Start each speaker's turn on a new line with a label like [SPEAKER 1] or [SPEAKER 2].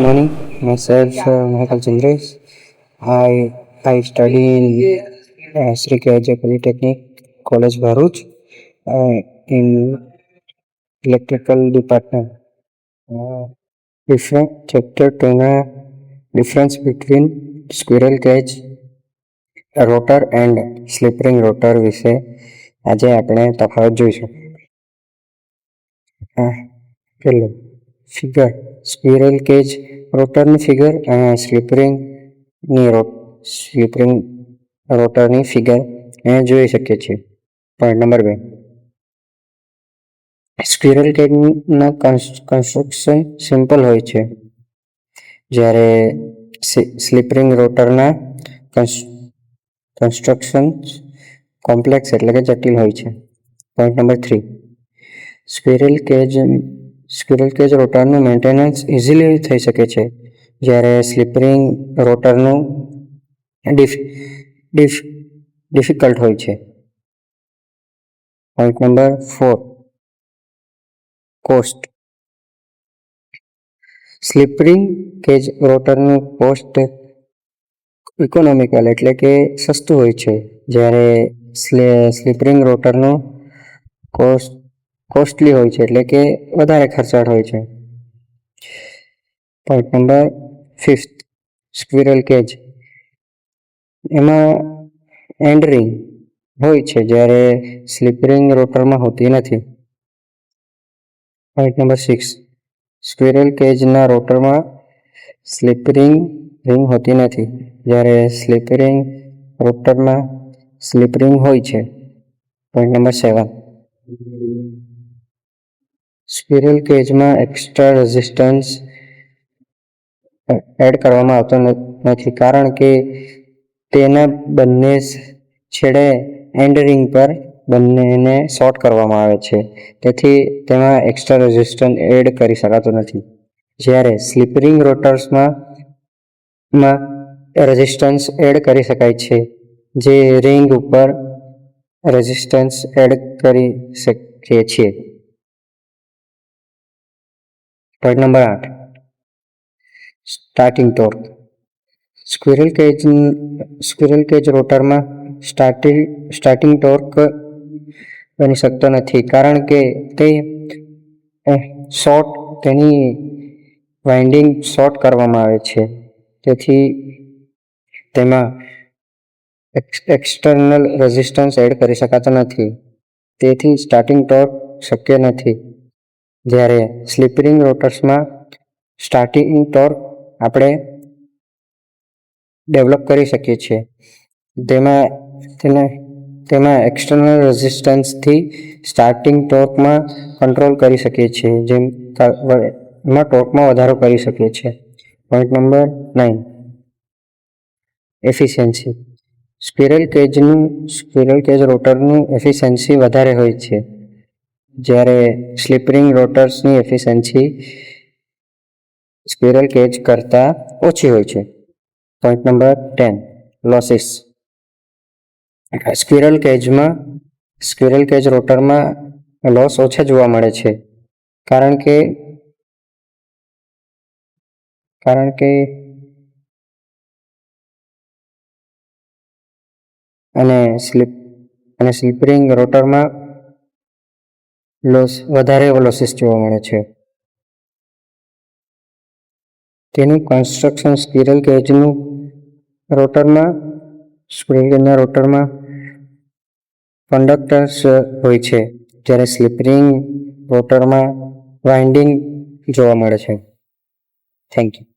[SPEAKER 1] Morning, myself Michael Chandres. I study in Sri Kaja Polytechnic College Bharuch in electrical department. Uh, different chapter 2 ના difference between squirrel cage rotor and slip ring rotor વિશે આજે આપણે તફાવત જોઈશું. પેલું figure squirrel cage રોટરની figure અને slip ring રોટરની ફિગર અહીંયા જોઈ શકીએ છીએ. પોઈન્ટ નંબર 2, સ્ક્વિરલ કેજના કન્સ્ટ્રક્શન સિમ્પલ હોય છે, જ્યારે સ્લીપ રિંગ રોટરના કન્સ્ટ્રક્શન કોમ્પ્લેક્સ એટલે કે જટિલ હોય છે. પોઈન્ટ નંબર 3, સ્ક્વિરલ કેજ રોટરનું મેન્ટેનન્સ ઇઝીલી થઈ શકે છે, જ્યારે સ્લીપ રિંગ રોટરનું ડિફિકલ્ટ હોય છે. Point number 4, cost. Slip ring cage રોટરનું કોસ્ટ ઇકોનોમિકલ એટલે કે સસ્તું હોય છે, જ્યારે સ્લીપ રિંગ રોટરનું કોસ્ટલી હોય છે એટલે કે વધારે ખર્ચાળ હોય છે. પોઈન્ટ નંબર 5, સ્ક્વિરલ કેજ એમાં એન્ડ રિંગ હોય છે, જ્યારે સ્લીપ રિંગ રોટરમાં હોતી નથી. પોઈન્ટ નંબર 6, સ્ક્વિરલ કેજના રોટરમાં સ્લીપ રિંગ હોતી નથી, જ્યારે સ્લીપ રિંગ રોટરમાં સ્લીપ રિંગ હોય છે. પોઈન્ટ નંબર 7, સ્ક્વિરલ કેજમાં એક્સ્ટ્રા રેઝિસ્ટન્સ એડ કરવામાં આવતો નથી, કારણ કે તેના બંને છેડે એન્ડ રિંગ પર બંનેને શોર્ટ કરવામાં આવે છે, તેથી તેમાં એક્સ્ટ્રા રેઝિસ્ટન્સ એડ કરી શકાતો નથી. જ્યારે સ્લીપ રિંગ રોટર્સમાં રેઝિસ્ટન્સ એડ કરી શકાય છે, જે રિંગ ઉપર રેઝિસ્ટન્સ એડ કરી શકીએ છીએ. Point number 8, starting torque. Squirrel cage રોટરમાં સ્ટાર્ટિંગ ટોર્ક બની શકતો નથી, કારણ કે તેની વાઇન્ડિંગ શોર્ટ કરવામાં આવે છે, તેથી તેમાં એક્સટર્નલ રેઝિસ્ટન્સ એડ કરી શકાતો નથી, તેથી સ્ટાર્ટિંગ ટોર્ક શક્ય નથી. જ્યારે સ્લીપ રિંગ રોટર્સમાં સ્ટાર્ટિંગ ટોર્ક આપણે ડેવલપ કરી શકીએ છીએ. તેમાં એક્સટર્નલ રેઝિસ્ટન્સથી સ્ટાર્ટિંગ ટોર્કમાં કંટ્રોલ કરી શકીએ છીએ, એમાં ટોર્કમાં વધારો કરી શકીએ છીએ. Point number 9, efficiency. Squirrel cage રોટરનું એફિશિયન્સી વધારે હોય છે, જ્યારે સ્લીપ રિંગ રોટર્સની એફિશિયન્સી સ્ક્વિરલ કેજ કરતાં ઓછી હોય છે. પોઈન્ટ નંબર 10, લોસીસ. સ્ક્વિરલ કેજ રોટરમાં લોસ ઓછા જોવા મળે છે, કારણ કે સ્લીપ રિંગ રોટરમાં વધારે લોસીસ જોવા મળે છે. તેનું કન્સ્ટ્રક્શન સ્ક્વિરલ કેજના રોટરમાં કંડક્ટર્સ હોય છે, જ્યારે સ્લીપ રિંગ રોટરમાં વાઇન્ડિંગ જોવા મળે છે. Thank you.